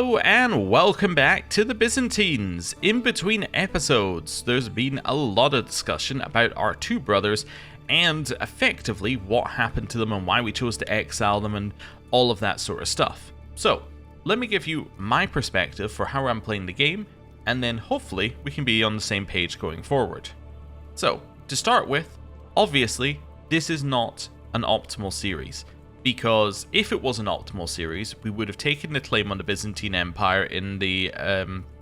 Hello and welcome back to the Byzantines. In between episodes, there's been a lot of discussion about our two brothers and effectively what happened to them and why we chose to exile them and all of that sort of stuff. So, let me give you my perspective for how I'm playing the game, and then hopefully we can be on the same page going forward. So, to start with, obviously, this is not an optimal series. Because if it was an optimal series, we would have taken the claim on the Byzantine Empire in the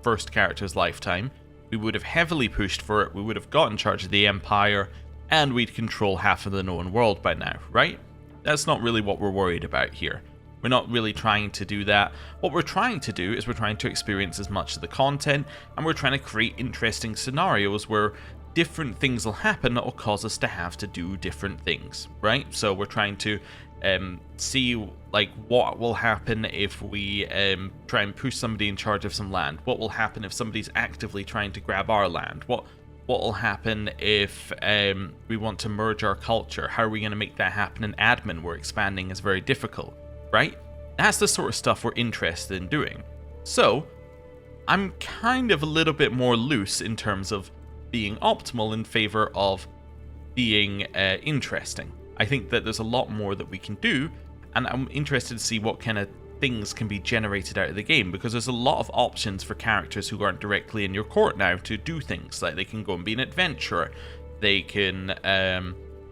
first character's lifetime, we would have heavily pushed for it, we would have got in charge of the Empire, and we'd control half of the known world by now, right? That's not really what we're worried about here. We're not really trying to do that. What we're trying to do is we're trying to experience as much of the content, and we're trying to create interesting scenarios where different things will happen that will cause us to have to do different things, right? So we're trying to see like what will happen if we try and push somebody in charge of some land. What will happen if somebody's actively trying to grab our land? What will happen if we want to merge our culture? How are we going to make that happen in admin where expanding is very difficult, right? That's the sort of stuff we're interested in doing. So I'm kind of a little bit more loose in terms of being optimal in favor of being interesting. I think that there's a lot more that we can do, and I'm interested to see what kind of things can be generated out of the game, because there's a lot of options for characters who aren't directly in your court now to do things. Like they can go and be an adventurer, they can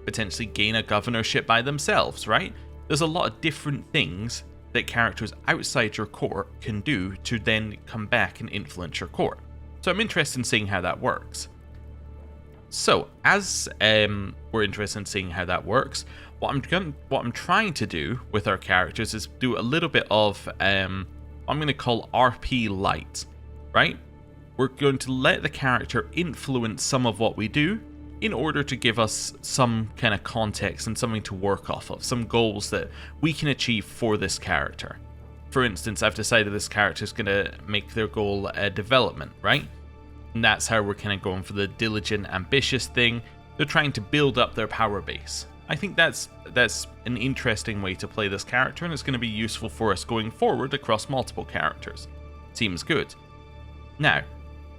potentially gain a governorship by themselves, right? There's a lot of different things that characters outside your court can do to then come back and influence your court. So I'm interested in seeing how that works. So, as we're interested in seeing how that works, what I'm trying to do with our characters is do a little bit of I'm going to call RP light, right? We're going to let the character influence some of what we do in order to give us some kind of context and something to work off of, some goals that we can achieve for this character. For instance, I've decided this character is going to make their goal development, right? And that's how we're kind of going for the diligent, ambitious thing. They're trying to build up their power base. I think that's an interesting way to play this character, and it's going to be useful for us going forward across multiple characters. Seems good. Now,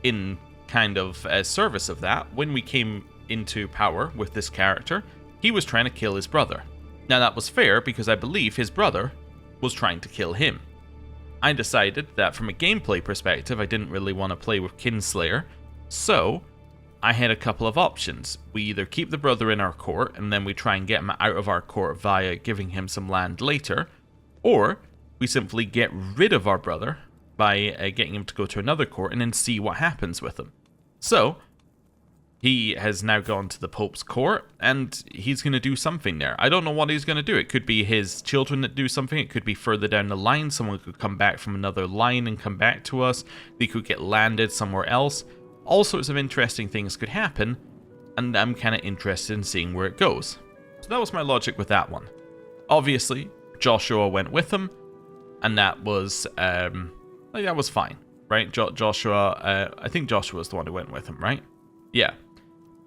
in kind of service of that, when we came into power with this character, he was trying to kill his brother. Now that was fair because I believe his brother was trying to kill him. I decided that from a gameplay perspective, I didn't really want to play with Kinslayer, so I had a couple of options. We either keep the brother in our court and then we try and get him out of our court via giving him some land later, or we simply get rid of our brother by getting him to go to another court and then see what happens with him. So he has now gone to the Pope's court, and he's going to do something there. I don't know what he's going to do. It could be his children that do something. It could be further down the line. Someone could come back from another line and come back to us. They could get landed somewhere else. All sorts of interesting things could happen, and I'm kind of interested in seeing where it goes. So that was my logic with that one. Obviously, Joshua went with him, and that was fine, right? Joshua, I think Joshua was the one who went with him, right? Yeah.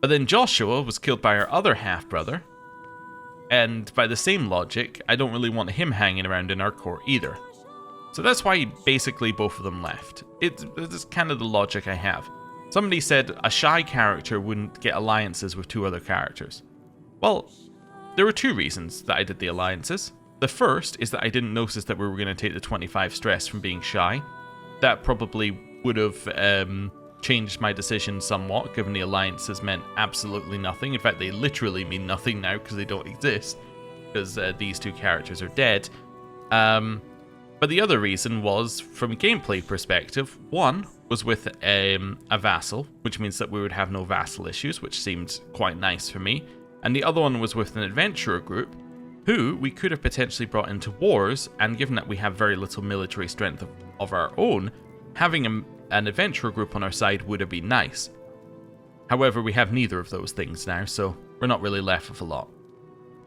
But then Joshua was killed by our other half-brother, and by the same logic, I don't really want him hanging around in our court either. So that's why basically both of them left. It's kind of the logic I have. Somebody said a shy character wouldn't get alliances with two other characters. Well, there were two reasons that I did the alliances. The first is that I didn't notice that we were going to take the 25 stress from being shy. That probably would have changed my decision somewhat, given the alliances meant absolutely nothing. In fact, they literally mean nothing now because they don't exist, because these two characters are dead. But the other reason was, from a gameplay perspective, one was with a vassal, which means that we would have no vassal issues, which seemed quite nice for me. And the other one was with an adventurer group, who we could have potentially brought into wars, and given that we have very little military strength of our own, having an adventurer group on our side would have been nice. However, we have neither of those things now, so we're not really left with a lot.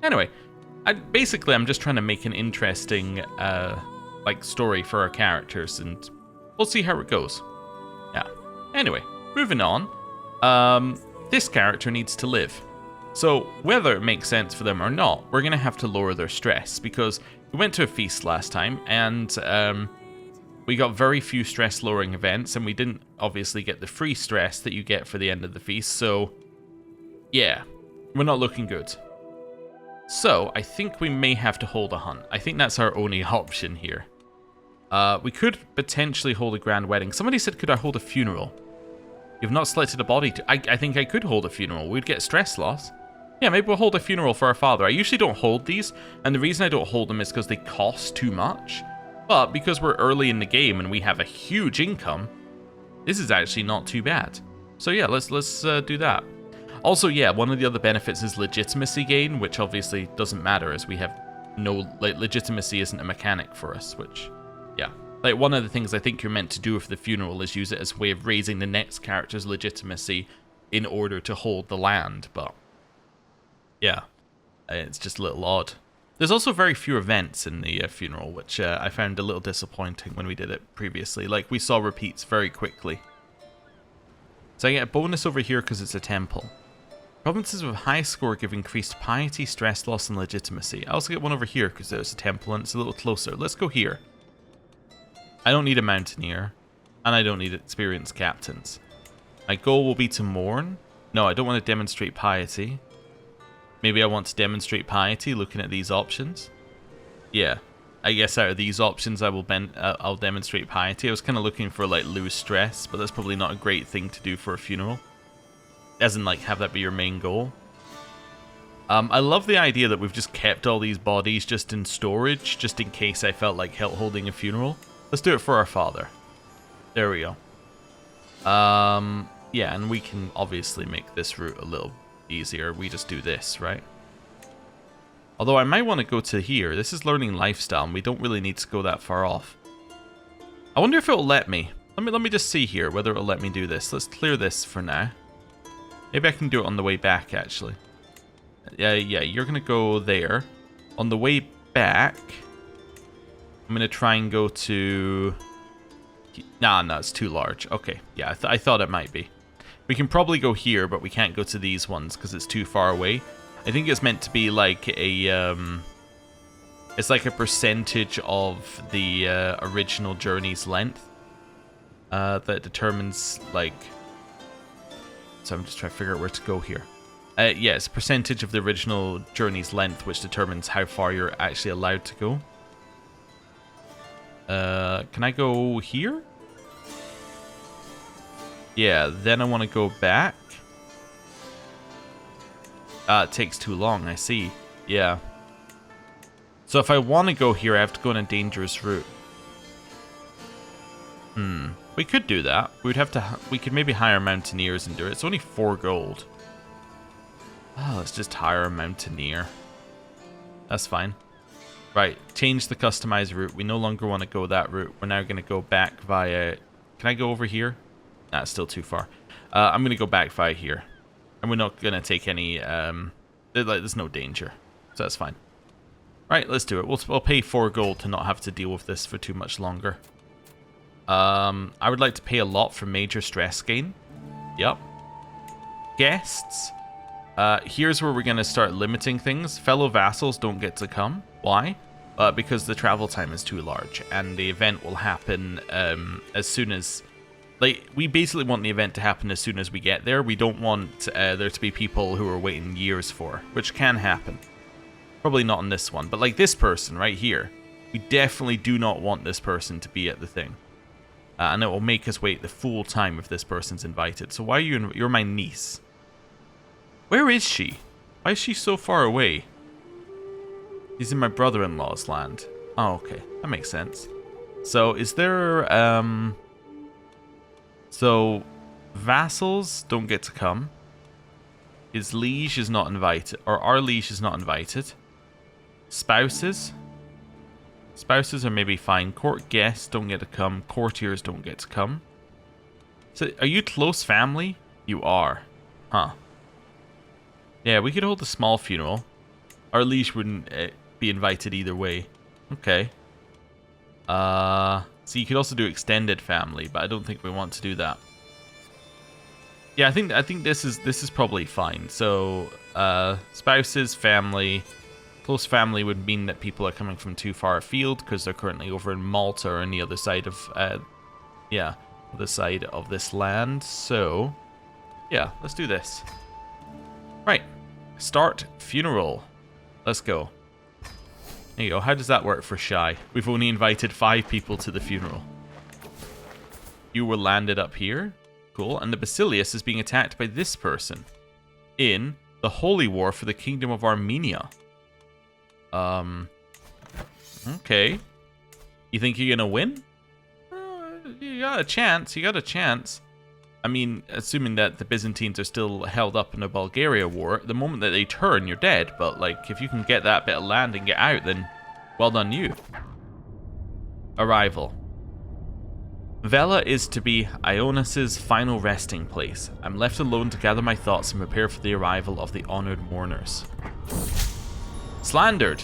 Anyway, I'm just trying to make an interesting story for our characters, and we'll see how it goes. Yeah. Anyway, moving on. This character needs to live. So whether it makes sense for them or not, we're going to have to lower their stress, because we went to a feast last time, and we got very few stress-lowering events, and we didn't obviously get the free stress that you get for the end of the feast, so yeah, we're not looking good. So, I think we may have to hold a hunt. I think that's our only option here. We could potentially hold a grand wedding. Somebody said, could I hold a funeral? You've not selected a body to... I think I could hold a funeral. We'd get stress loss. Yeah, maybe we'll hold a funeral for our father. I usually don't hold these, and the reason I don't hold them is because they cost too much. But because we're early in the game and we have a huge income, this is actually not too bad. So yeah, let's do that. Also, yeah, one of the other benefits is legitimacy gain, which obviously doesn't matter as we have no... Like, legitimacy isn't a mechanic for us, which... Yeah. Like, one of the things I think you're meant to do with the funeral is use it as a way of raising the next character's legitimacy in order to hold the land, but... Yeah. It's just a little odd. There's also very few events in the funeral, which I found a little disappointing when we did it previously. Like, we saw repeats very quickly. So I get a bonus over here because it's a temple. Provinces with high score give increased piety, stress loss, and legitimacy. I also get one over here because there's a temple and it's a little closer. Let's go here. I don't need a mountaineer, and I don't need experienced captains. My goal will be to mourn. No, I don't want to demonstrate piety. Maybe I want to demonstrate piety looking at these options. Yeah, I guess out of these options I'll demonstrate piety. I was kind of looking for like lose stress, but that's probably not a great thing to do for a funeral. As in like have that be your main goal. I love the idea that we've just kept all these bodies just in storage, just in case I felt like holding a funeral. Let's do it for our father. There we go. Yeah, and we can obviously make this route a little easier. We just do this, right? Although I might want to go to here. This is learning lifestyle, and we don't really need to go that far off. I wonder if it'll let me. Let me just see here whether it'll let me do this. Let's clear this for now. Maybe I can do it on the way back, actually. Yeah, you're going to go there. On the way back... I'm going to try and go to... Nah, it's too large. Okay, yeah, I thought it might be. We can probably go here, but we can't go to these ones because it's too far away. I think it's meant to be like a... It's like a percentage of the original journey's length. That determines, like... So I'm just trying to figure out where to go here. Yeah, it's a percentage of the original journey's length, which determines how far you're actually allowed to go. Can I go here? Yeah, then I want to go back. It takes too long, I see. Yeah. So if I want to go here, I have to go on a dangerous route. We could do that. We could maybe hire mountaineers and do it. It's only 4 gold. Oh, let's just hire a mountaineer. That's fine. Right, change the customized route. We no longer want to go that route. We're now going to go back via... Can I go over here? Nah, it's still too far. I'm going to go back via here. And we're not going to take any... there's no danger. So that's fine. Right, let's do it. We'll pay 4 gold to not have to deal with this for too much longer. I would like to pay a lot for major stress gain. Yep. Guests. Here's where we're going to start limiting things. Fellow vassals don't get to come. Why? Because the travel time is too large, and the event will happen as soon as... Like, we basically want the event to happen as soon as we get there. We don't want there to be people who are waiting years for, which can happen. Probably not on this one, but like this person right here. We definitely do not want this person to be at the thing. And it will make us wait the full time if this person's invited. So why are you... You're my niece. Where is she? Why is she so far away? He's in my brother-in-law's land. Oh, okay. That makes sense. So, is there, So, vassals don't get to come. His liege is not invited. Or our liege is not invited. Spouses? Spouses are maybe fine. Court guests don't get to come. Courtiers don't get to come. So, are you close family? You are. Huh. Yeah, we could hold a small funeral. Our liege wouldn't be invited either way. Okay. So you could also do extended family, but I don't think we want to do that. Yeah, I think this is probably fine. So spouses, family, Close family would mean that people are coming from too far afield because they're currently over in Malta or on the other side of, other side of this land. So, yeah, let's do this. Right, start funeral. Let's go. There you go. How does that work for Shy? We've only invited 5 people to the funeral. You were landed up here. Cool. And the Basilius is being attacked by this person in the Holy War for the Kingdom of Armenia. Okay. You think you're gonna win? You got a chance. You got a chance. I mean, assuming that the Byzantines are still held up in the Bulgaria war, the moment that they turn, you're dead. But, like, if you can get that bit of land and get out, then well done you. Arrival. Vela is to be Ionis's final resting place. I'm left alone to gather my thoughts and prepare for the arrival of the honoured mourners. Slandered.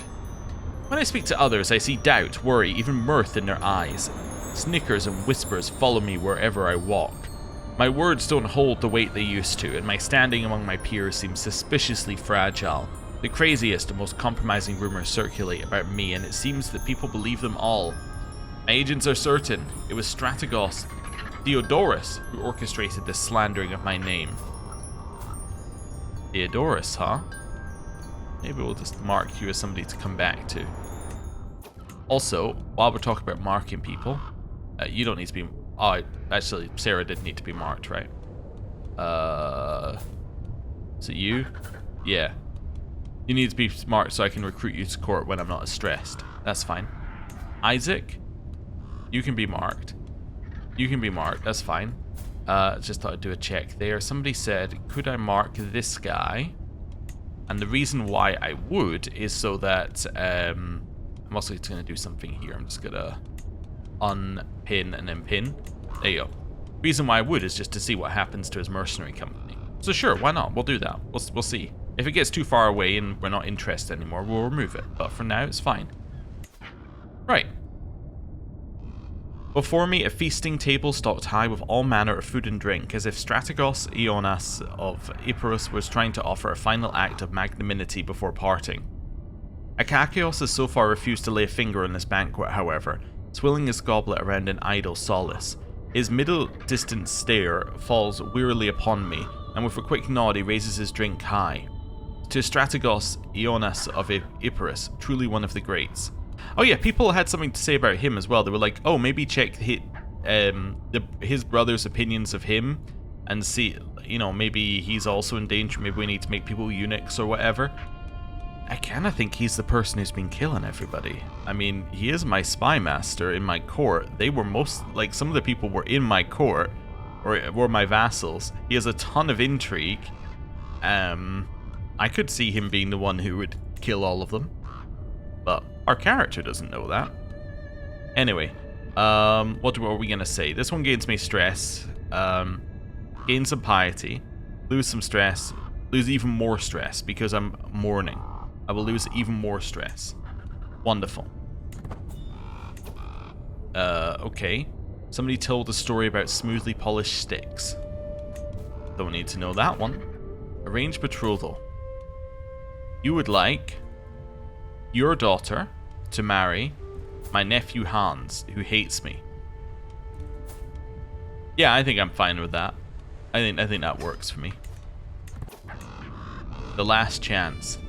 When I speak to others, I see doubt, worry, even mirth in their eyes. Snickers and whispers follow me wherever I walk. My words don't hold the weight they used to, and my standing among my peers seems suspiciously fragile. The craziest and most compromising rumours circulate about me, and it seems that people believe them all. My agents are certain it was Strategos Theodorus who orchestrated this slandering of my name. Theodorus, huh? Maybe we'll just mark you as somebody to come back to. Also, while we're talking about marking people, you don't need to be... Oh, actually, Sarah didn't need to be marked, right? Is it you? Yeah. You need to be marked so I can recruit you to court when I'm not as stressed. That's fine. Isaac? You can be marked. You can be marked, that's fine. Just thought I'd do a check there. Somebody said, could I mark this guy? And the reason why I would is so that, I'm also going to do something here. I'm just going to unpin and then pin. There you go. Reason why I would is just to see what happens to his mercenary company. So sure, why not? We'll do that. We'll see. If it gets too far away and we're not interested anymore, we'll remove it. But for now, it's fine. Right. Before me, a feasting table stocked high with all manner of food and drink, as if Strategos Ionas of Epirus was trying to offer a final act of magnanimity before parting. Akakios has so far refused to lay a finger on this banquet, however, swilling his goblet around in idle solace. His middle-distance stare falls wearily upon me, and with a quick nod he raises his drink high. To Strategos Ionas of Epirus, truly one of the greats. Oh yeah, people had something to say about him as well. They were like, oh, maybe check his brother's opinions of him and see, you know, maybe he's also in danger. Maybe we need to make people eunuchs or whatever. I kind of think he's the person who's been killing everybody. I mean, he is my spy master in my court. They were some of the people were in my court, or were my vassals. He has a ton of intrigue. I could see him being the one who would kill all of them. But our character doesn't know that. Anyway, what are we going to say? This one gains me stress. Gain some piety. Lose some stress. Lose even more stress because I'm mourning. I will lose even more stress. Wonderful. Okay. Somebody told a story about smoothly polished sticks. Don't need to know that one. Arrange betrothal. You would like your daughter to marry my nephew Hans, who hates me. Yeah, I think I'm fine with that. I think that works for me. The last chance.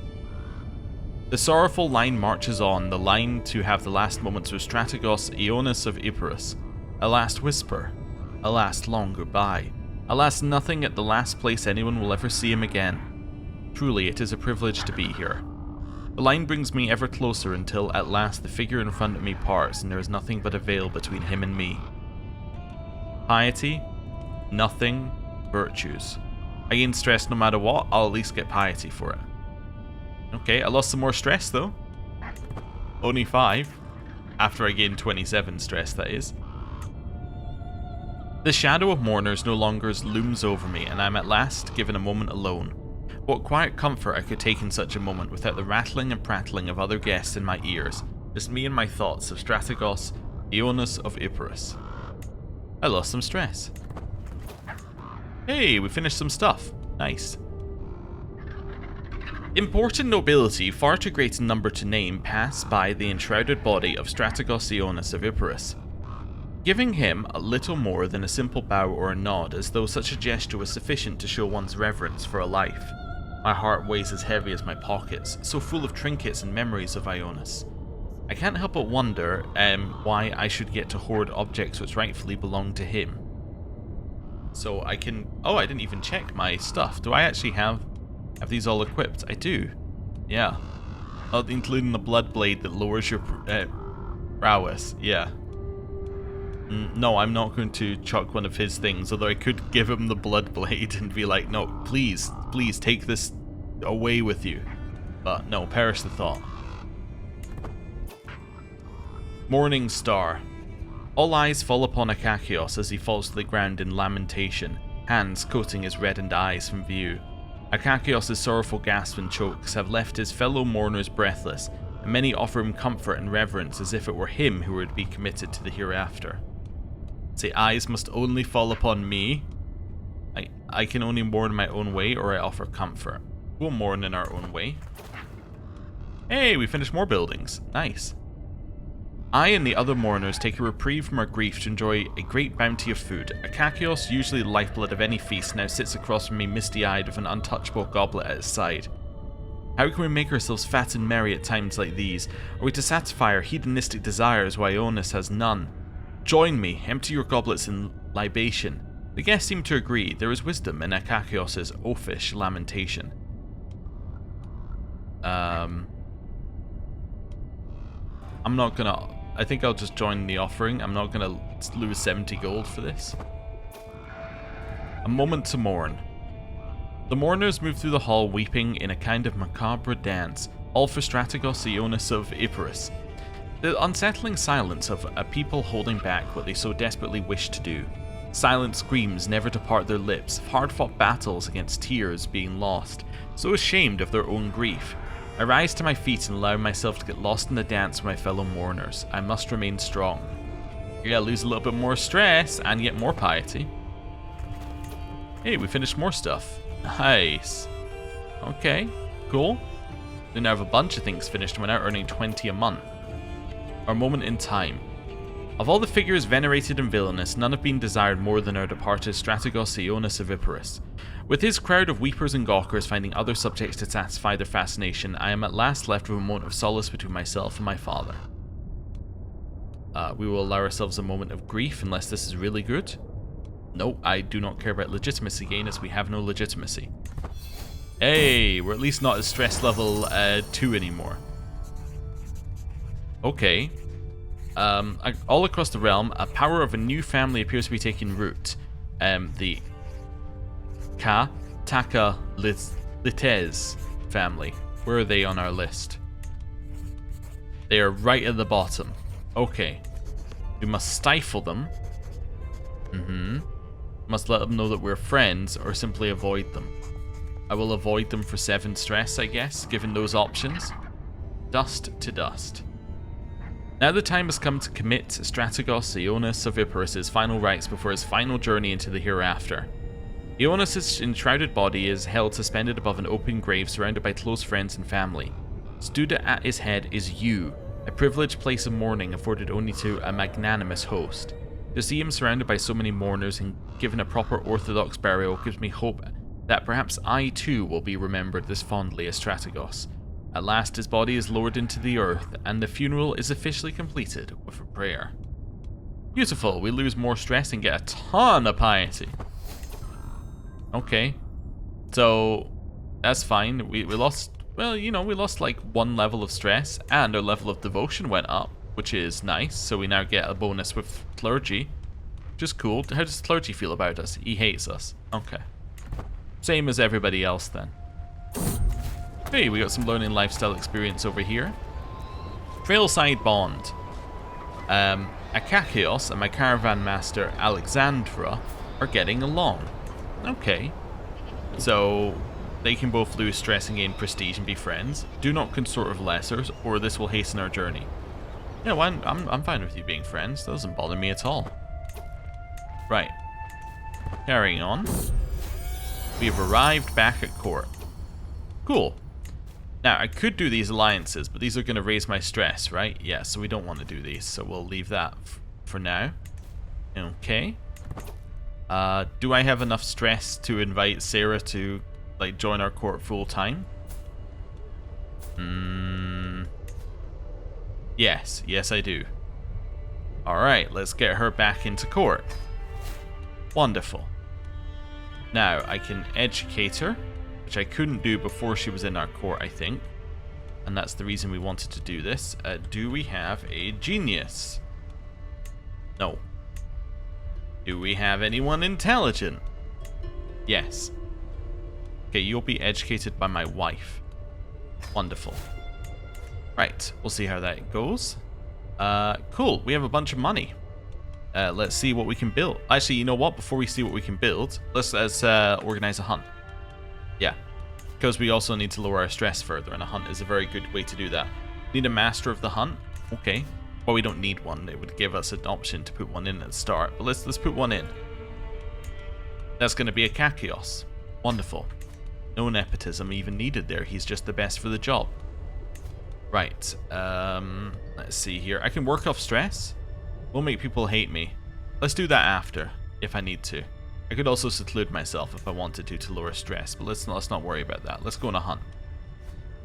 The sorrowful line marches on, the line to have the last moments with Strategos Ionas of Epirus. A last whisper. A last long goodbye. A last nothing at the last place anyone will ever see him again. Truly, it is a privilege to be here. The line brings me ever closer until, at last, the figure in front of me parts and there is nothing but a veil between him and me. Piety, nothing, virtues. I gain stress no matter what, I'll at least get piety for it. Okay, I lost some more stress though. Only 5. After I gained 27 stress, that is. The shadow of mourners no longer looms over me, and I'm at last given a moment alone. What quiet comfort I could take in such a moment without the rattling and prattling of other guests in my ears. Just me and my thoughts of Strategos Ionas of Epirus. I lost some stress. Hey, we finished some stuff. Nice. Important nobility, far too great in number to name, pass by the enshrouded body of Strategos Ionis of Epirus, giving him a little more than a simple bow or a nod, as though such a gesture was sufficient to show one's reverence for a life. My heart weighs as heavy as my pockets, so full of trinkets and memories of Ionis. I can't help but wonder why I should get to hoard objects which rightfully belong to him. So I can... Oh, I didn't even check my stuff. Do I actually have these all equipped? I do. Yeah. Oh, including the blood blade that lowers your prowess. Yeah. No, I'm not going to chuck one of his things, although I could give him the blood blade and be like, no, please, please take this away with you. But no, perish the thought. Morning Star. All eyes fall upon Akakios as he falls to the ground in lamentation, hands coating his reddened eyes from view. Akakios' sorrowful gasps and chokes have left his fellow mourners breathless, and many offer him comfort and reverence as if it were him who would be committed to the hereafter. Say, eyes must only fall upon me. I can only mourn my own way, or I offer comfort. We'll mourn in our own way. Hey, we finished more buildings. Nice. I and the other mourners take a reprieve from our grief to enjoy a great bounty of food. Akakios, usually the lifeblood of any feast, now sits across from me misty-eyed with an untouchable goblet at his side. How can we make ourselves fat and merry at times like these? Are we to satisfy our hedonistic desires while Ionis has none? Join me, empty your goblets in libation. The guests seem to agree. There is wisdom in Akakios' oafish lamentation. I'm not gonna... I think I'll just join the offering. I'm not gonna lose 70 gold for this. A moment to mourn. The mourners move through the hall weeping in a kind of macabre dance, all for Strategos Ionis of Epirus. The unsettling silence of a people holding back what they so desperately wish to do. Silent screams never depart their lips, of hard-fought battles against tears being lost, so ashamed of their own grief. I rise to my feet and allow myself to get lost in the dance with my fellow mourners. I must remain strong. You gotta lose a little bit more stress and get more piety. Hey, we finished more stuff. Nice. Okay, cool. We now have a bunch of things finished and we're now earning 20 a month. Our moment in time. Of all the figures venerated and villainous, none have been desired more than our departed Strategos Ionis of Epirus. With his crowd of weepers and gawkers finding other subjects to satisfy their fascination, I am at last left with a moment of solace between myself and my father. We will allow ourselves a moment of grief unless this is really good. No, I do not care about legitimacy gain as we have no legitimacy. Hey, we're at least not at stress level 2 anymore. Okay. All across the realm, a power of a new family appears to be taking root. The Taka Lites family. Where are they on our list? They are right at the bottom. Okay. We must stifle them. Must let them know that we're friends, or simply avoid them. I will avoid them for 7 stress, I guess, given those options. Dust to dust. Now the time has come to commit Strategos Ionis of Epirus' final rites before his final journey into the hereafter. Ionis' enshrouded body is held suspended above an open grave surrounded by close friends and family. Stood at his head is you, a privileged place of mourning afforded only to a magnanimous host. To see him surrounded by so many mourners and given a proper orthodox burial gives me hope that perhaps I too will be remembered as fondly as Strategos. At last his body is lowered into the earth, and the funeral is officially completed with a prayer. Beautiful, we lose more stress and get a ton of piety. Okay, so that's fine. We lost, well, you know, we lost like 1 level of stress, and our level of devotion went up, which is nice, so we now get a bonus with clergy, which is cool. How does clergy feel about us? He hates us. Okay. Same as everybody else then. Hey, we got some learning lifestyle experience over here. Trailside Bond. Akakios and my caravan master Alexandra are getting along. Okay. So they can both lose stress and gain prestige and be friends. Do not consort with lessers, or this will hasten our journey. Yeah, well, I'm fine with you being friends. That doesn't bother me at all. Right. Carrying on. We have arrived back at court. Cool. Now, I could do these alliances, but these are going to raise my stress, right? Yeah, so we don't want to do these, so we'll leave that for now. Okay. Do I have enough stress to invite Sarah to, like, join our court full time? Yes, I do. Alright, let's get her back into court. Wonderful. Now, I can educate her, which I couldn't do before she was in our court, I think. And that's the reason we wanted to do this. Do we have a genius? No. Do we have anyone intelligent? Yes. Okay, you'll be educated by my wife. Wonderful. Right, we'll see how that goes. Cool, we have a bunch of money. Let's see what we can build. Actually, you know what? Before we see what we can build, let's organize a hunt. Yeah, because we also need to lower our stress further, and a hunt is a very good way to do that. Need a master of the hunt? Okay. Well, we don't need one. It would give us an option to put one in at the start, but let's put one in. That's going to be a Kakios. Wonderful. No nepotism even needed there. He's just the best for the job. Right. Let's see here. I can work off stress. We'll make people hate me. Let's do that after, if I need to. I could also seclude myself if I wanted to lower stress, but let's not worry about that. Let's go on a hunt.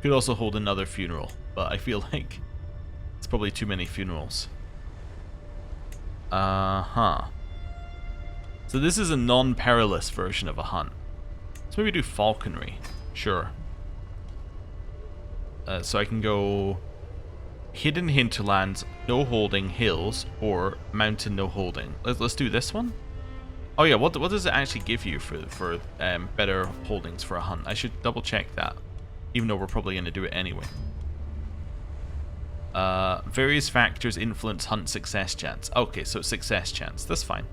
Could also hold another funeral, but I feel like it's probably too many funerals. So this is a non-perilous version of a hunt. Let's maybe do falconry. Sure. So I can go hidden hinterlands, no holding hills, or mountain no holding. Let's do this one. Oh yeah, what does it actually give you for better holdings for a hunt? I should double check that, even though we're probably going to do it anyway. Various factors influence hunt success chance. Okay, so success chance. That's fine.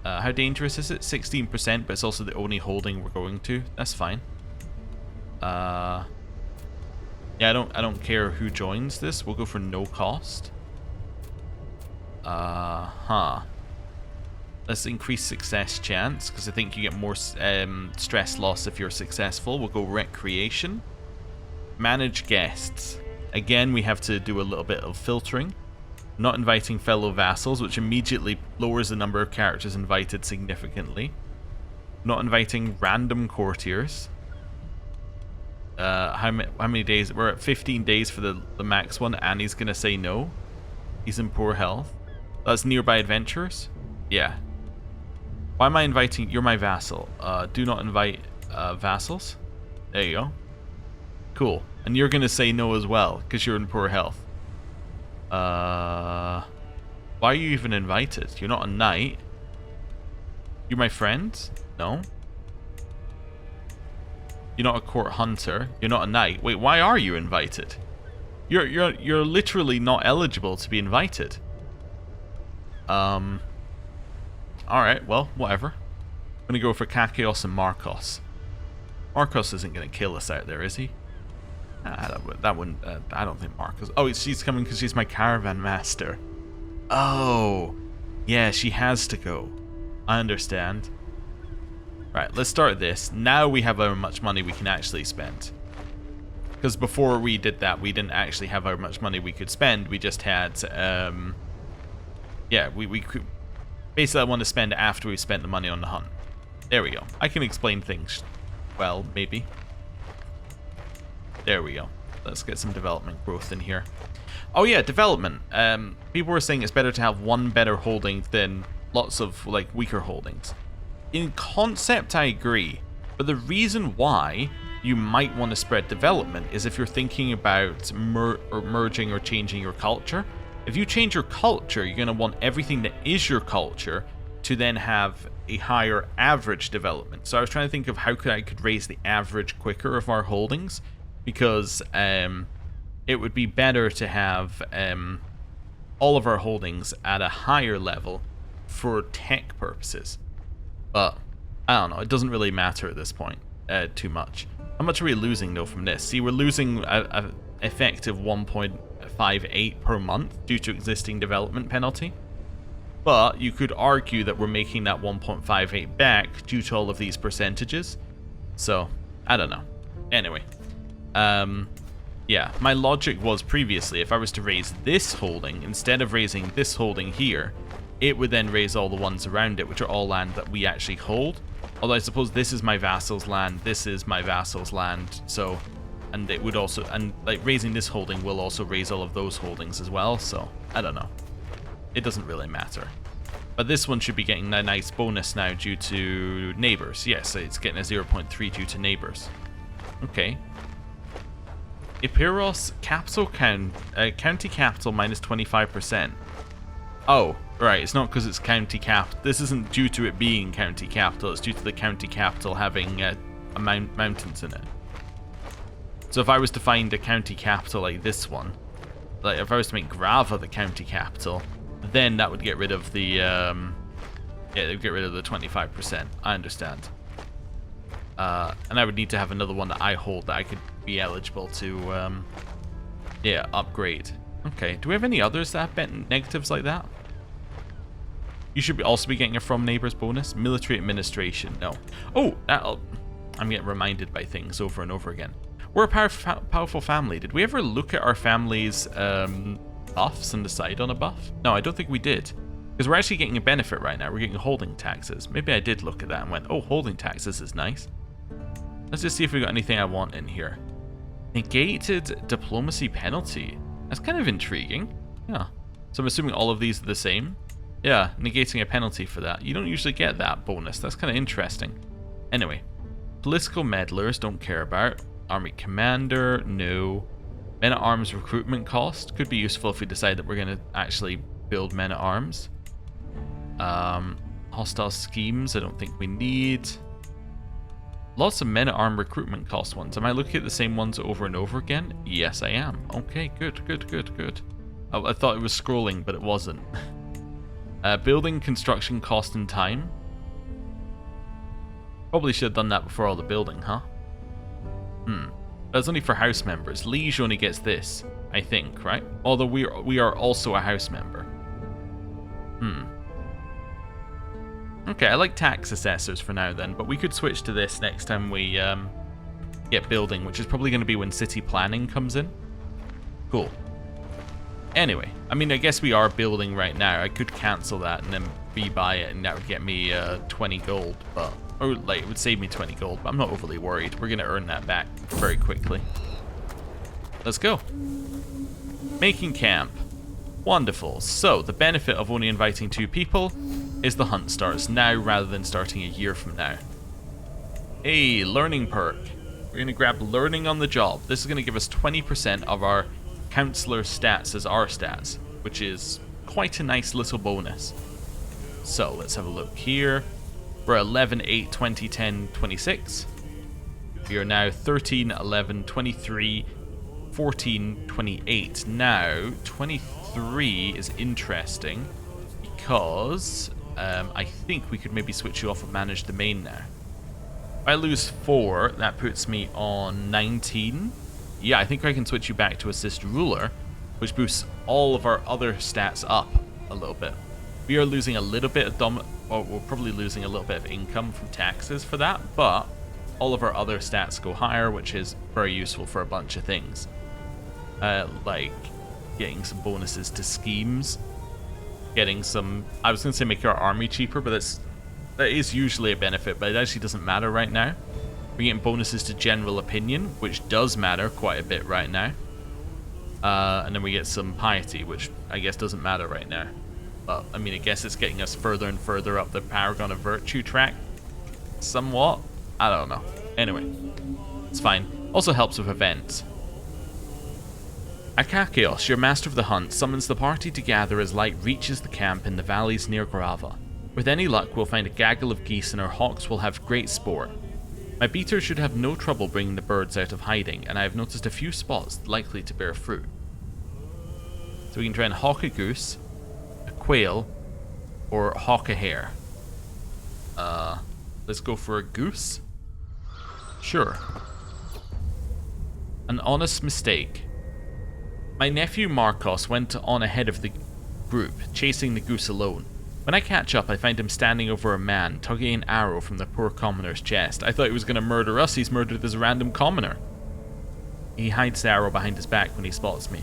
How dangerous is it? 16%, but it's also the only holding we're going to. That's fine. Yeah, I don't care who joins this. We'll go for no cost. Let's increase success chance, because I think you get more stress loss if you're successful. We'll go recreation. Manage guests. Again, we have to do a little bit of filtering. Not inviting fellow vassals, which immediately lowers the number of characters invited significantly. Not inviting random courtiers. How many days? We're at 15 days for the max one, and he's going to say no. He's in poor health. That's nearby adventurers? Yeah. Why am I inviting? You're my vassal. Do not invite vassals. There you go. Cool. And you're going to say no as well, because you're in poor health. Why are you even invited? You're not a knight. You're my friend? No. You're not a court hunter. You're not a knight. Wait, why are you invited? You're literally not eligible to be invited. Alright, well, whatever. I'm gonna go for Kakios and Marcos. Marcos isn't gonna kill us out there, is he? That wouldn't. I don't think Marcos. Oh, she's coming because she's my caravan master. Oh, yeah, she has to go. I understand. Right, let's start this. Now we have how much money we can actually spend. Because before we did that, we didn't actually have how much money we could spend. We just had, yeah, we could. Basically, I want to spend after we spent the money on the hunt. There we go. I can explain things. Well, maybe. There we go. Let's get some development growth in here. Oh yeah, development. People were saying it's better to have one better holding than lots of like weaker holdings. In concept, I agree. But the reason why you might want to spread development is if you're thinking about merging or changing your culture. If you change your culture, you're going to want everything that is your culture to then have a higher average development. So I was trying to think of how I could raise the average quicker of our holdings, because it would be better to have all of our holdings at a higher level for tech purposes. But I don't know, it doesn't really matter at this point too much. How much are we losing though from this? See, we're losing a effective 1.58 per month due to existing development penalty. But you could argue that we're making that 1.58 back due to all of these percentages. So, I don't know. Anyway, Yeah, my logic was previously, if I was to raise this holding, instead of raising this holding here, it would then raise all the ones around it, which are all land that we actually hold. Although I suppose this is my vassal's land, this is my vassal's land, so... And it would also... And, like, raising this holding will also raise all of those holdings as well, so... I don't know. It doesn't really matter. But this one should be getting a nice bonus now due to neighbors. Yes, it's getting a 0.3 due to neighbors. Okay. Epiros capital county capital minus 25%. Oh, right, it's not because it's county cap. This isn't due to it being county capital, it's due to the county capital having mountains in it. So if I was to find a county capital like this one, like if I was to make Grava the county capital, then that would get rid of the yeah, it would get rid of the 25%. I understand. And I would need to have another one that I hold that I could be eligible to, yeah, upgrade. Okay, do we have any others that have bent negatives like that? You should also be getting a from neighbors bonus. Military administration, no. Oh, I'm getting reminded by things over and over again. We're a powerful family. Did we ever look at our family's buffs and decide on a buff? No, I don't think we did. Because we're actually getting a benefit right now. We're getting holding taxes. Maybe I did look at that and went, oh, holding taxes is nice. Let's just see if we got anything I want in here. Negated diplomacy penalty. That's kind of intriguing. Yeah. So I'm assuming all of these are the same. Yeah, negating a penalty for that. You don't usually get that bonus. That's kind of interesting. Anyway. Political meddlers, don't care about. Army commander, no. Men-at-arms recruitment cost. Could be useful if we decide that we're going to actually build men-at-arms. Hostile schemes, I don't think we need. Lots of men-at-arm recruitment cost ones. Am I looking at the same ones over and over again? Yes, I am. Okay, good, good, good, good. Oh, I thought it was scrolling, but it wasn't. Building construction cost and time. Probably should have done that before all the building, huh? That's only for house members. Liege only gets this, I think, right? Although we are also a house member. Okay, I like tax assessors for now then, but we could switch to this next time we get building, which is probably going to be when city planning comes in. Cool. Anyway, I mean, I guess we are building right now. I could cancel that and then rebuy it, and that would get me 20 gold, but... Or, like, it would save me 20 gold, but I'm not overly worried. We're going to earn that back very quickly. Let's go. Making camp. Wonderful. So, the benefit of only inviting 2 people is the hunt starts now rather than starting a year from now. Hey, learning perk. We're going to grab learning on the job. This is going to give us 20% of our counselor stats as our stats, which is quite a nice little bonus. So, let's have a look here. We're 11, 8, 20, 10, 26. We are now 13, 11, 23, 14, 28. Now, 23 is interesting because I think we could maybe switch you off and manage the main now. If I lose 4, that puts me on 19. Yeah, I think I can switch you back to assist ruler, which boosts all of our other stats up a little bit. We are losing a little bit of we're probably losing a little bit of income from taxes for that, but all of our other stats go higher, which is very useful for a bunch of things. Like getting some bonuses to schemes, getting some... I was going to say make our army cheaper, but that is usually a benefit, but it actually doesn't matter right now. We're getting bonuses to general opinion, which does matter quite a bit right now. And then we get some piety, which I guess doesn't matter right now. But, I mean, I guess it's getting us further and further up the Paragon of Virtue track. Somewhat. I don't know. Anyway, it's fine. Also helps with events. Akakios, your master of the hunt, summons the party to gather as light reaches the camp in the valleys near Grava. With any luck, we'll find a gaggle of geese and our hawks will have great sport. My beater should have no trouble bringing the birds out of hiding, and I have noticed a few spots likely to bear fruit. So we can try and hawk a goose, a quail, or hawk a hare. Let's go for a goose. Sure. An honest mistake. My nephew Marcos went on ahead of the group, chasing the goose alone. When I catch up, I find him standing over a man, tugging an arrow from the poor commoner's chest. I thought he was going to murder us. He's murdered this random commoner. He hides the arrow behind his back when he spots me.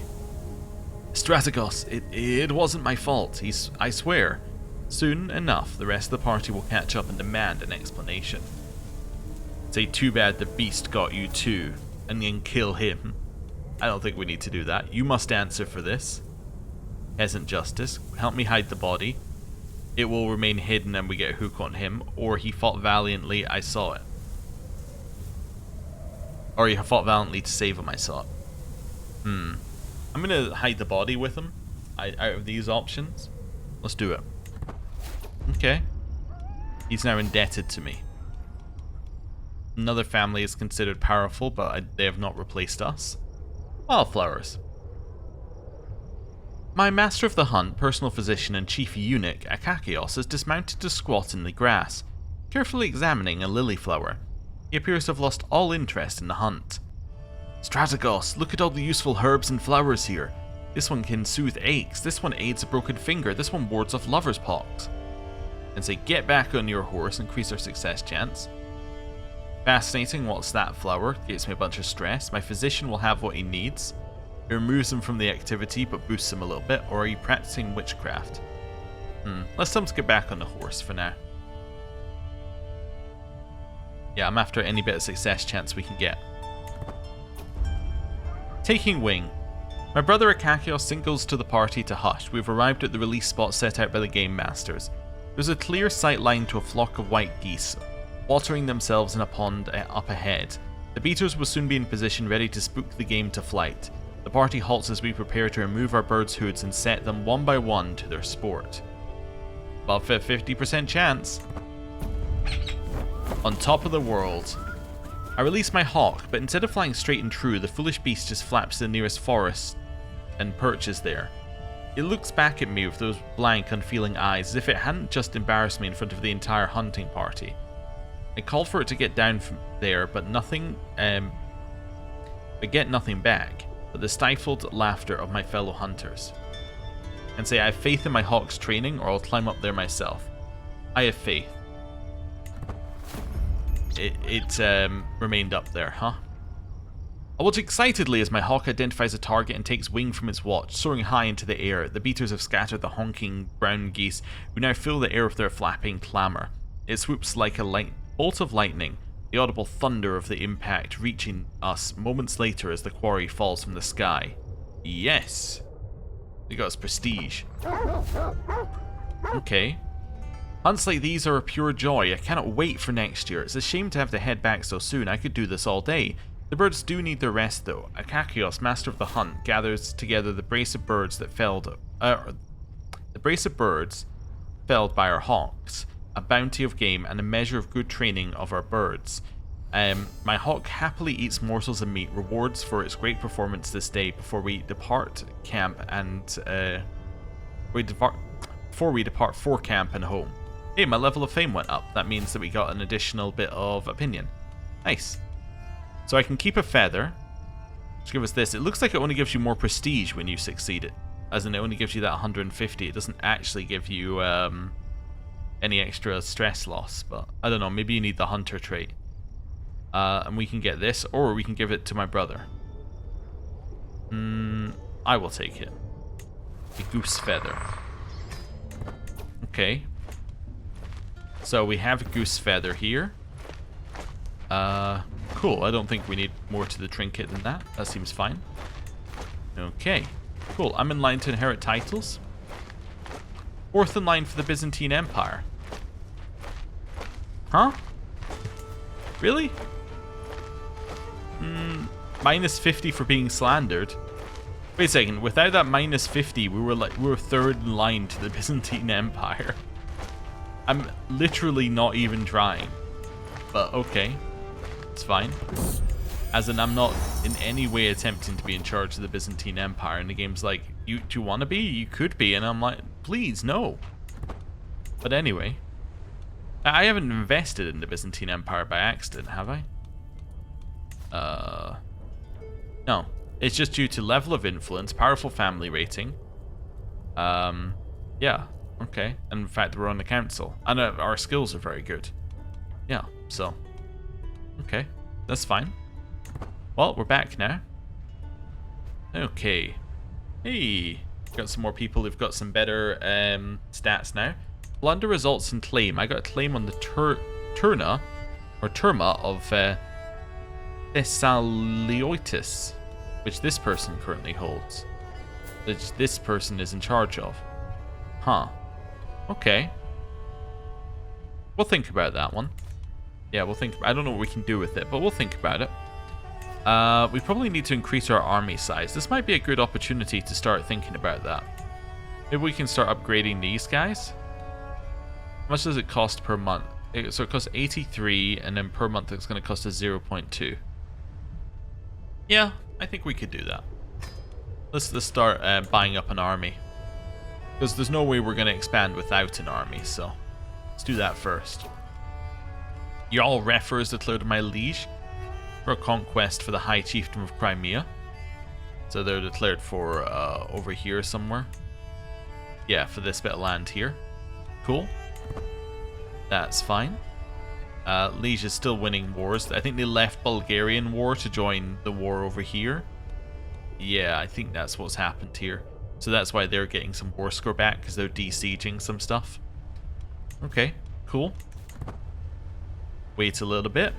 Strategos, it wasn't my fault, I swear. Soon enough, the rest of the party will catch up and demand an explanation. Say too bad the beast got you too, and then kill him. I don't think we need to do that. You must answer for this. Peasant justice, help me hide the body. It will remain hidden and we get a hook on him, or he fought valiantly, I saw it. Or he fought valiantly to save him, I saw it. I'm gonna hide the body with him, out of these options. Let's do it. Okay. He's now indebted to me. Another family is considered powerful, but they have not replaced us. Wildflowers. My master of the hunt, personal physician and chief eunuch, Akakios, is dismounted to squat in the grass, carefully examining a lily flower. He appears to have lost all interest in the hunt. Strategos, look at all the useful herbs and flowers here. This one can soothe aches, this one aids a broken finger, this one wards off lover's pox. And say, get back on your horse, increase our success chance. Fascinating, what's that flower? Gives me a bunch of stress. My physician will have what he needs. It removes him from the activity, but boosts him a little bit. Or are you practicing witchcraft? Let's tell him to get back on the horse for now. Yeah, I'm after any bit of success chance we can get. Taking wing. My brother Akakios signals to the party to hush. We've arrived at the release spot set out by the game masters. There's a clear sight line to a flock of white geese, watering themselves in a pond up ahead. The beaters will soon be in position ready to spook the game to flight. The party halts as we prepare to remove our birds' hoods and set them one by one to their sport. Above a 50% chance. On top of the world. I release my hawk, but instead of flying straight and true, the foolish beast just flaps to the nearest forest and perches there. It looks back at me with those blank, unfeeling eyes, as if it hadn't just embarrassed me in front of the entire hunting party. I call for it to get down from there, but nothing, I get nothing back, but the stifled laughter of my fellow hunters. And say I have faith in my hawk's training, or I'll climb up there myself. I have faith. It remained up there, huh? I watch excitedly as my hawk identifies a target and takes wing from its watch, soaring high into the air. The beaters have scattered the honking brown geese, who now fill the air with their flapping clamour. It swoops like a bolt of lightning, the audible thunder of the impact reaching us moments later as the quarry falls from the sky. Yes! We got us prestige. Okay. Hunts like these are a pure joy. I cannot wait for next year. It's a shame to have to head back so soon. I could do this all day. The birds do need their rest though. Akakios, master of the hunt, gathers together the brace of birds that felled by our hawks, a bounty of game and a measure of good training of our birds. My hawk happily eats morsels of meat, rewards for its great performance this day before we depart camp and before we depart for camp and home. Hey, my level of fame went up. That means that we got an additional bit of opinion. Nice. So I can keep a feather. Let's give us this. It looks like it only gives you more prestige when you succeed it. As in, it only gives you that 150. It doesn't actually give you any extra stress loss. But I don't know. Maybe you need the hunter trait. And we can get this, or we can give it to my brother. I will take it. The goose feather. Okay. So we have a goose feather here. Cool. I don't think we need more to the trinket than that. That seems fine. Okay. Cool. I'm in line to inherit titles. Fourth in line for the Byzantine Empire. Huh? Really? Minus 50 for being slandered. Wait a second. Without that minus 50, we were third in line to the Byzantine Empire. I'm literally not even trying. But okay. It's fine. As in, I'm not in any way attempting to be in charge of the Byzantine Empire. And the game's like, do you want to be? You could be. And I'm like, please, no. But anyway. I haven't invested in the Byzantine Empire by accident, have I? No. It's just due to level of influence, powerful family rating. Yeah. Okay. And in fact, we're on the council. And our skills are very good. Yeah, so. Okay. That's fine. Well, we're back now. Okay. Hey, got some more people who've got some better stats now. Plunder results in claim. I got a claim on the Terma of Thessaliotis, which this person currently holds. Which this person is in charge of. Huh. Okay. We'll think about that one. Yeah, we'll think. I don't know what we can do with it, but we'll think about it. We probably need to increase our army size. This might be a good opportunity to start thinking about that. Maybe we can start upgrading these guys. How much does it cost per month? So it costs 83, and then per month it's going to cost us 0.2. Yeah, I think we could do that. Let's start buying up an army. Because there's no way we're going to expand without an army, so let's do that first. Jarl Refer is declared my liege for a conquest for the High Chiefdom of Crimea. So they're declared for over here somewhere. Yeah, for this bit of land here. Cool. That's fine. Liege is still winning wars. I think they left Bulgarian war to join the war over here. Yeah, I think that's what's happened here. So that's why they're getting some war score back, because they're de-sieging some stuff. Okay, cool. Wait a little bit.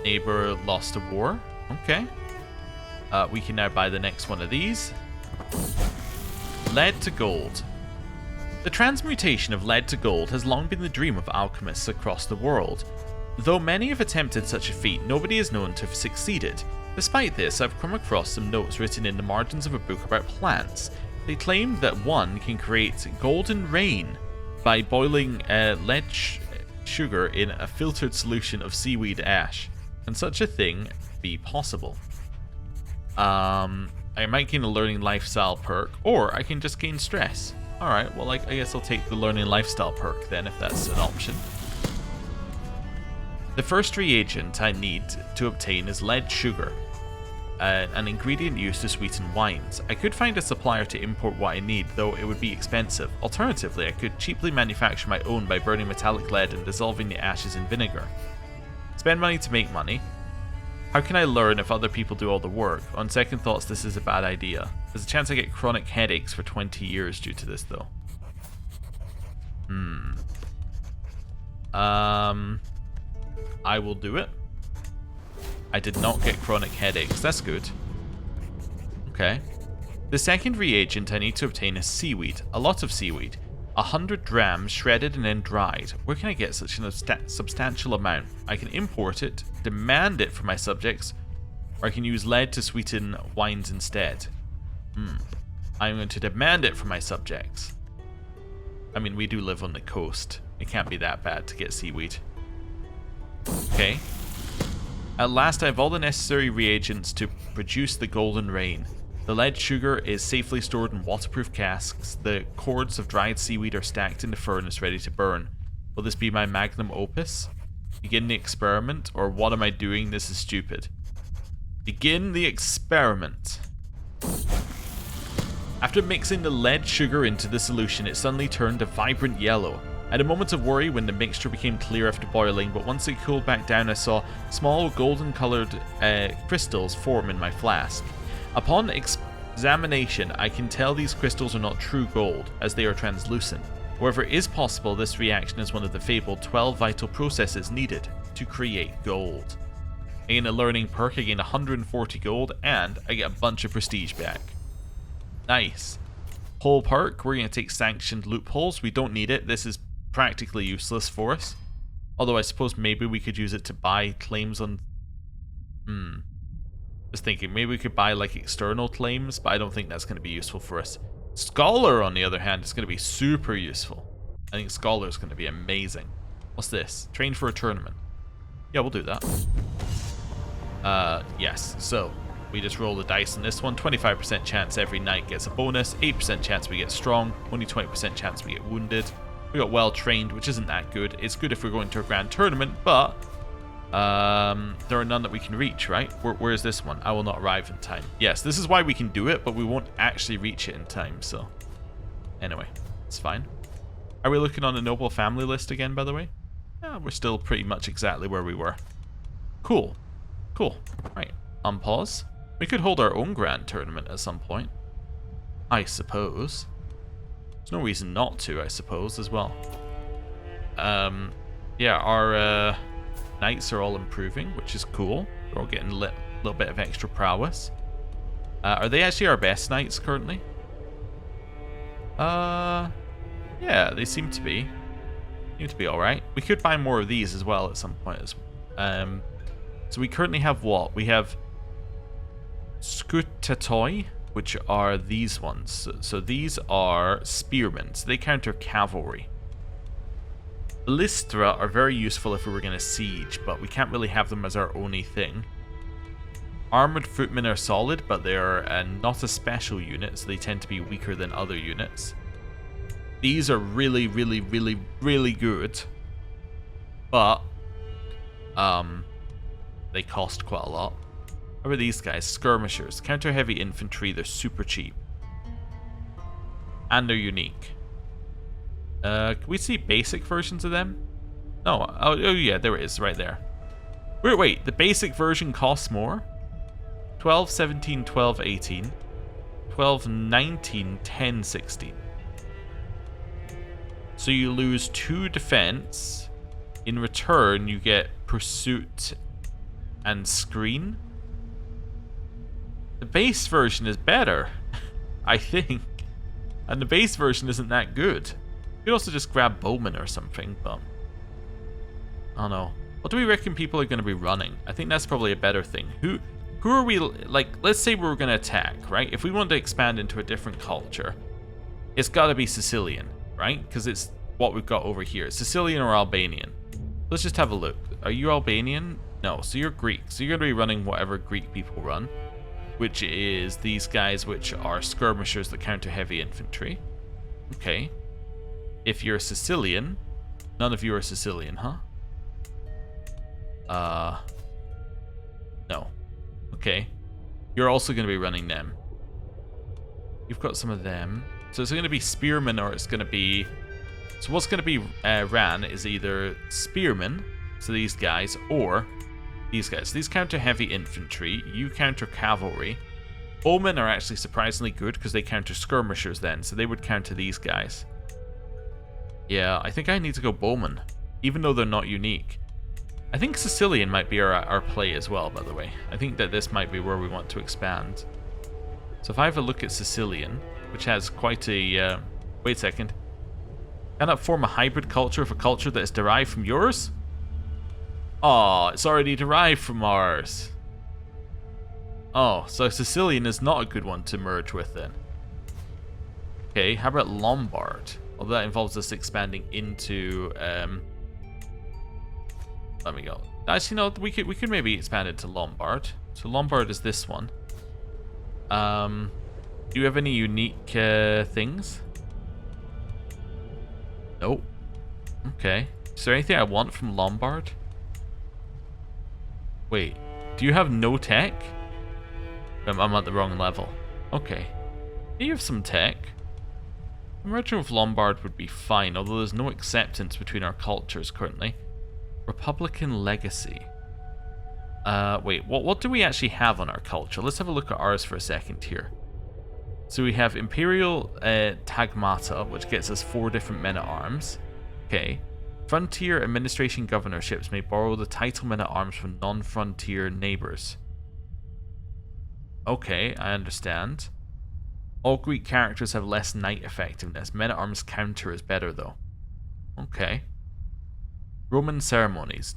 Neighbor lost a war. Okay. We can now buy the next one of these. Lead to gold. The transmutation of lead to gold has long been the dream of alchemists across the world. Though many have attempted such a feat, nobody is known to have succeeded. Despite this, I've come across some notes written in the margins of a book about plants. They claim that one can create golden rain by boiling lead sugar in a filtered solution of seaweed ash. Can such a thing be possible? I might gain a learning lifestyle perk, or I can just gain stress. Alright, well I guess I'll take the learning lifestyle perk then, if that's an option. The first reagent I need to obtain is lead sugar, an ingredient used to sweeten wines. I could find a supplier to import what I need, though it would be expensive. Alternatively, I could cheaply manufacture my own by burning metallic lead and dissolving the ashes in vinegar. Spend money to make money. How can I learn if other people do all the work? On second thoughts, this is a bad idea. There's a chance I get chronic headaches for 20 years due to this, though. I will do it. I did not get chronic headaches. That's good. Okay. The second reagent I need to obtain is seaweed. A lot of seaweed. 100 grams shredded and then dried. Where can I get such a substantial amount? I can import it, demand it from my subjects, or I can use lead to sweeten wines instead. I'm going to demand it from my subjects. I mean, we do live on the coast. It can't be that bad to get seaweed. Okay. At last I have all the necessary reagents to produce the golden rain. The lead sugar is safely stored in waterproof casks. The cords of dried seaweed are stacked in the furnace ready to burn. Will this be my magnum opus? Begin the experiment? Or what am I doing? This is stupid. Begin the experiment. After mixing the lead sugar into the solution, it suddenly turned a vibrant yellow. I had a moment of worry when the mixture became clear after boiling, but once it cooled back down, I saw small golden colored crystals form in my flask. Upon examination, I can tell these crystals are not true gold, as they are translucent. However, it is possible this reaction is one of the fabled 12 vital processes needed to create gold. I gain a learning perk, I gain 140 gold, and I get a bunch of prestige back. Nice. Hole perk, we're going to take sanctioned loopholes. We don't need it. This is practically useless for us. Although I suppose maybe we could use it to buy claims on... Just thinking, maybe we could buy like external claims, but I don't think that's going to be useful for us. Scholar, on the other hand, is going to be super useful. I think Scholar is going to be amazing. What's this? Train for a tournament. Yeah, we'll do that. Yes. So, we just roll the dice on this one. 25% chance every knight gets a bonus. 8% chance we get strong. Only 20% chance we get wounded. We got well trained, which isn't that good. It's good if we're going to a grand tournament, but there are none that we can reach, right? Where is this one? I will not arrive in time. Yes, this is why we can do it, but we won't actually reach it in time, so... Anyway, it's fine. Are we looking on the noble family list again, by the way? Yeah, we're still pretty much exactly where we were. Cool. Cool. Right, unpause. We could hold our own grand tournament at some point, I suppose. There's no reason not to, I suppose, as well. Yeah, our knights are all improving, which is cool. They're all getting a little bit of extra prowess. Are they actually our best knights currently? Yeah, they seem to be. Seem to be alright. We could buy more of these as well at some point. So we currently have what? We have Skutatoi, which are these ones. So these are spearmen. So they counter cavalry. Ballistra are very useful if we were going to siege, but we can't really have them as our only thing. Armored footmen are solid, but they're not a special unit, so they tend to be weaker than other units. These are really, really, really, really good, but they cost quite a lot. How about these guys? Skirmishers. Counter heavy infantry, they're super cheap. And they're unique. Can we see basic versions of them? No. Oh yeah, there it is, right there. Wait, the basic version costs more? 12, 17, 12, 18. 12, 19, 10, 16. So you lose 2 defense. In return, you get pursuit and screen. The base version is better, I think. And the base version isn't that good. You could also just grab bowman or something, but I don't know. What do we reckon people are going to be running? I think that's probably a better thing. Who are we, like, let's say we were going to attack, right? If we wanted to expand into a different culture, it's got to be Sicilian, right? Because it's what we've got over here. Sicilian or Albanian. Let's just have a look. Are you Albanian? No, so you're Greek. So you're going to be running whatever Greek people run, which is these guys, which are skirmishers that counter heavy infantry. Okay. If you're Sicilian, none of you are Sicilian, huh? No. Okay. You're also going to be running them. You've got some of them. So it's going to be spearmen or it's going to be... So what's going to be ran is either spearmen, so these guys, or these guys. These counter heavy infantry. You counter cavalry. Bowmen are actually surprisingly good because they counter skirmishers then, so they would counter these guys. Yeah, I think I need to go bowman, even though they're not unique. I think Sicilian might be our play as well, by the way. I think that this might be where we want to expand. So if I have a look at Sicilian, which has quite a... wait a second. Cannot form a hybrid culture of a culture that is derived from yours? Oh, it's already derived from ours. Oh, so Sicilian is not a good one to merge with then. Okay, how about Lombard? Although that involves us expanding into... let me go. Actually, no, we could maybe expand it to Lombard. So Lombard is this one. Do you have any unique things? Nope. Okay. Is there anything I want from Lombard? Wait. Do you have no tech? I'm at the wrong level. Okay. You have some tech. Merging with Lombard would be fine, although there's no acceptance between our cultures currently. Republican legacy. Wait, what do we actually have on our culture? Let's have a look at ours for a second here. So we have Imperial Tagmata, which gets us 4 different men-at-arms. Okay. Frontier administration governorships may borrow the title men-at-arms from non-frontier neighbors. Okay, I understand. All Greek characters have less knight effectiveness. Men-at-arms counter is better, though. Okay. Roman ceremonies.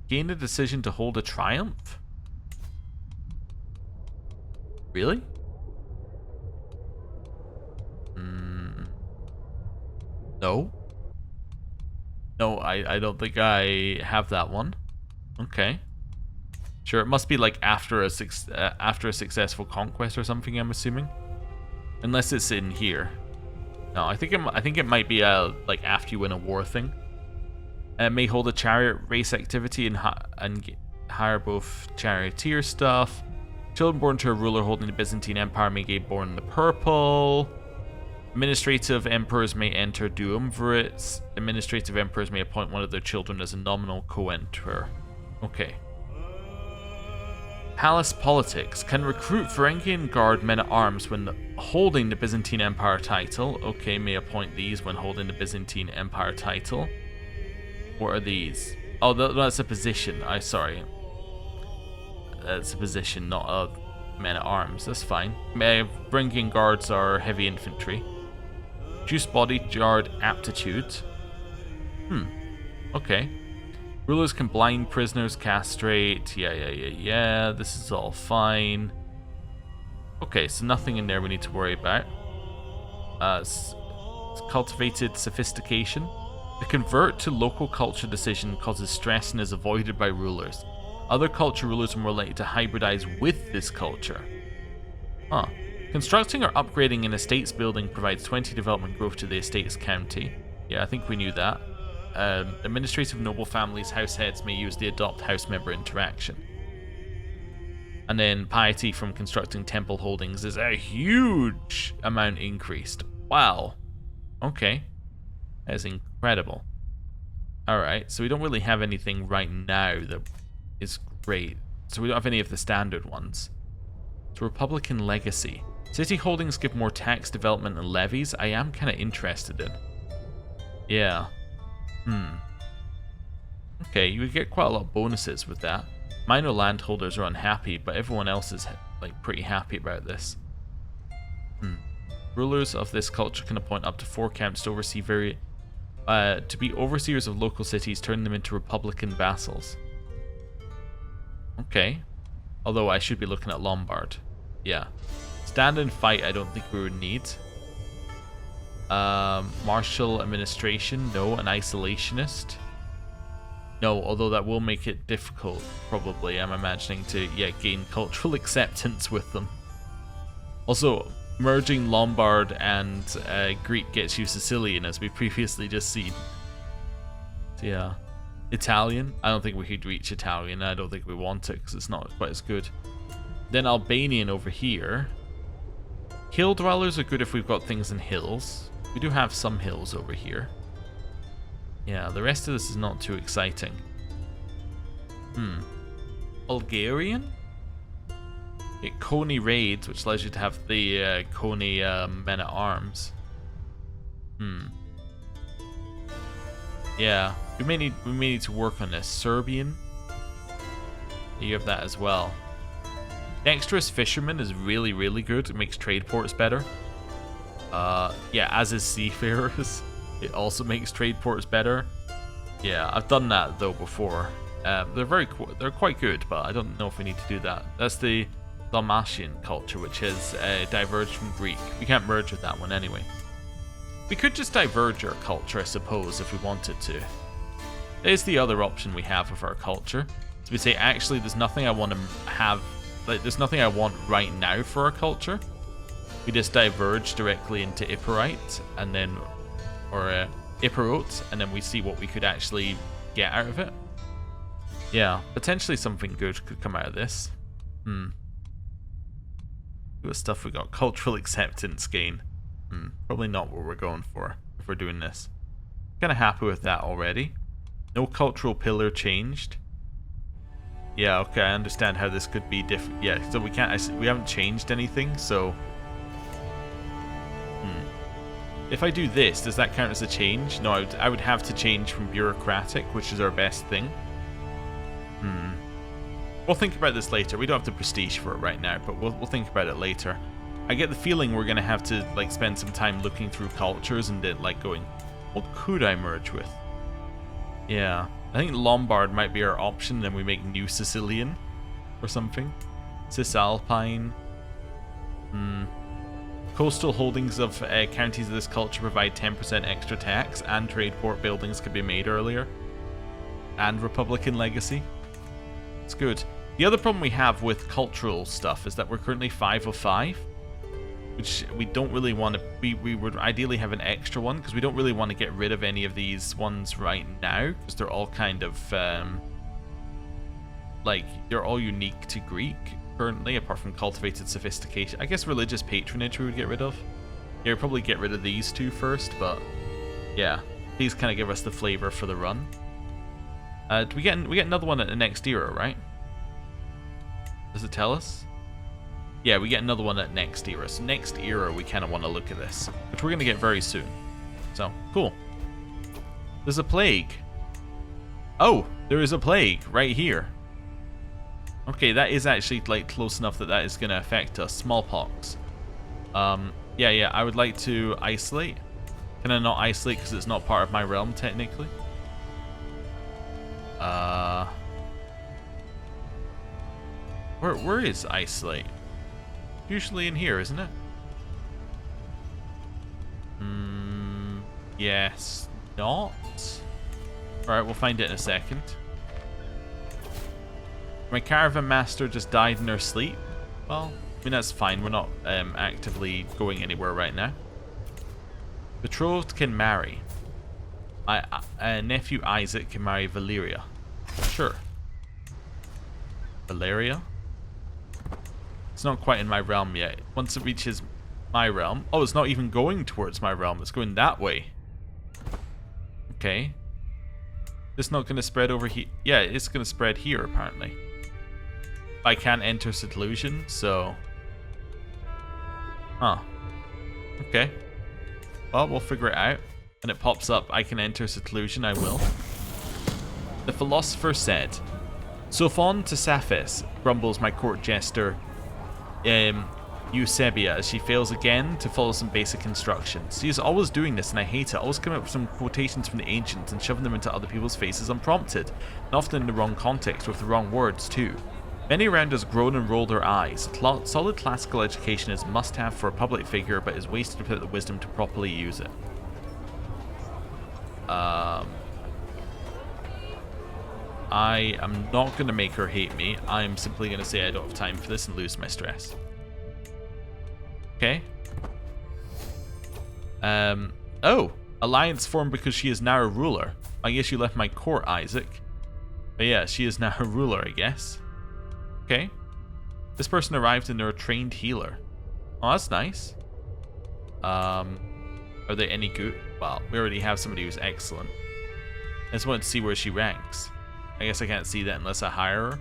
Gain a decision to hold a triumph? Really? No. No, I don't think I have that one. Okay. Sure, it must be like after a successful conquest or something, I'm assuming. Unless it's in here. No, I think it might be like after you win a war thing. It may hold a chariot race activity and hire both charioteer stuff. Children born to a ruler holding the Byzantine Empire may get born in the purple. Administrative emperors may enter duumvirates. Administrative emperors may appoint one of their children as a nominal co-emperor. Okay. Palace politics. Can recruit Varangian Guard men-at-arms when holding the Byzantine Empire title. Okay, may appoint these when holding the Byzantine Empire title. What are these? Oh, that's a position. Sorry. That's a position, not a men-at-arms. That's fine. Varangian Guards are heavy infantry. Reduce bodyguard aptitude. Okay. Rulers can blind prisoners, castrate. Yeah. This is all fine. Okay, so nothing in there we need to worry about. Cultivated sophistication. The convert to local culture decision causes stress and is avoided by rulers. Other culture rulers are more likely to hybridize with this culture. Constructing or upgrading an estates building provides 20 development growth to the estates county. Yeah, I think we knew that. Administrative noble families' house heads may use the adopt house member interaction. And then piety from constructing temple holdings is a huge amount increased. Wow. Okay. That is incredible. Alright, so we don't really have anything right now that is great. So we don't have any of the standard ones. So Republican legacy. City holdings give more tax development and levies. I am kind of interested in. Yeah. Okay, you would get quite a lot of bonuses with that. Minor landholders are unhappy, but everyone else is like pretty happy about this. Rulers of this culture can appoint up to 4 counts to oversee to be overseers of local cities, turning them into republican vassals. Okay. Although I should be looking at Lombard. Yeah. Stand and fight, I don't think we would need. Martial administration, no. An isolationist, no, although that will make it difficult, probably, I'm imagining, to gain cultural acceptance with them. Also, merging Lombard and Greek gets you Sicilian, as we previously just seen. So yeah. Italian, I don't think we could reach Italian. I don't think we want it because it's not quite as good. Then Albanian over here. Hill dwellers are good if we've got things in hills. We do have some hills over here. Yeah, the rest of this is not too exciting. Bulgarian? Get Coney raids, which allows you to have the Coney men-at-arms. Yeah, we may need to work on this. Serbian. You have that as well. Dexterous fisherman is really, really good. It makes trade ports better. Yeah, as is seafarers. It also makes trade ports better. Yeah, I've done that though before. They're quite good, but I don't know if we need to do that. That's the Dalmatian culture, which has diverged from Greek. We can't merge with that one anyway. We could just diverge our culture, I suppose, if we wanted to. There's the other option we have of our culture. So we say, actually, there's nothing I want to have. Like, there's nothing I want right now for our culture. We just diverge directly into Epirite, and then, or Epirote, and then we see what we could actually get out of it. Yeah, potentially something good could come out of this. What stuff we got? Cultural acceptance gain. Probably not what we're going for if we're doing this. Kind of happy with that already. No cultural pillar changed. Yeah, okay, I understand how this could be different. Yeah, so we haven't changed anything, so... If I do this, does that count as a change? No, I would have to change from bureaucratic, which is our best thing. We'll think about this later. We don't have the prestige for it right now, but we'll think about it later. I get the feeling we're going to have to like spend some time looking through cultures and then like going, what could I merge with? Yeah, I think Lombard might be our option, then we make New Sicilian or something. Cisalpine. Coastal holdings of counties of this culture provide 10% extra tax, and trade port buildings could be made earlier. And Republican legacy. It's good. The other problem we have with cultural stuff is that we're currently 5 of 5, which we don't really want to... We would ideally have an extra one, because we don't really want to get rid of any of these ones right now, because they're all kind of... like, they're all unique to Greek currently, apart from cultivated sophistication. I guess religious patronage we would get rid of. Yeah, we'd probably get rid of these two first, but... yeah, these kind of give us the flavor for the run. We get another one at the next era, right? Does it tell us? Yeah, we get another one at next era. So next era, we kind of want to look at this, which we're going to get very soon. So, cool. There's a plague. Oh, there is a plague right here. Okay, that is actually like close enough that that is going to affect us. Smallpox. Yeah, I would like to isolate. Can I not isolate because it's not part of my realm technically? Where is isolate? Usually in here, isn't it? Yes, not. Alright, we'll find it in a second. My caravan master just died in her sleep. Well, I mean, that's fine. We're not actively going anywhere right now. Betrothed can marry. Nephew Isaac can marry Valeria. Sure. Valeria? It's not quite in my realm yet. Once it reaches my realm... Oh, it's not even going towards my realm. It's going that way. Okay. It's not going to spread over here. Yeah, it's going to spread here, apparently. I can't enter seclusion, so... Huh. Okay. Well, we'll figure it out. When it pops up, I can enter seclusion, I will. The philosopher said, "Sophon to Saphis," grumbles my court jester, Eusebia, as she fails again to follow some basic instructions. She is always doing this, and I hate it. Always coming up with some quotations from the ancients and shoving them into other people's faces unprompted, and often in the wrong context with the wrong words too. Many around us groan and roll their eyes. Solid classical education is must-have for a public figure, but is wasted without the wisdom to properly use it. I am not going to make her hate me. I'm simply going to say I don't have time for this and lose my stress. Okay. Oh, alliance formed because she is now a ruler. I guess you left my court, Isaac. But yeah, she is now a ruler, I guess. Okay. This person arrived and they're a trained healer. Oh, that's nice. Are they any good? Well, we already have somebody who's excellent. I just wanted to see where she ranks. I guess I can't see that unless I hire her.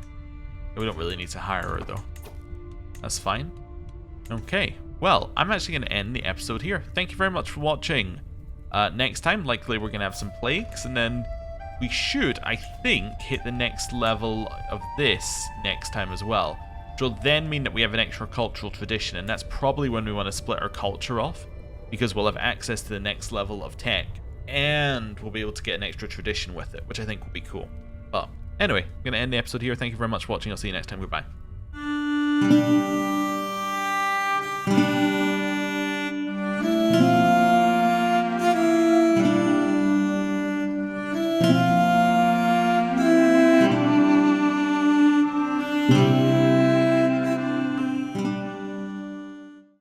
We don't really need to hire her, though. That's fine. Okay. Well, I'm actually going to end the episode here. Thank you very much for watching. Next time, likely we're going to have some plagues, and then we should, I think, hit the next level of this next time as well. Which will then mean that we have an extra cultural tradition, and that's probably when we want to split our culture off, because we'll have access to the next level of tech, and we'll be able to get an extra tradition with it, which I think will be cool. But anyway, I'm going to end the episode here. Thank you very much for watching. I'll see you next time. Goodbye.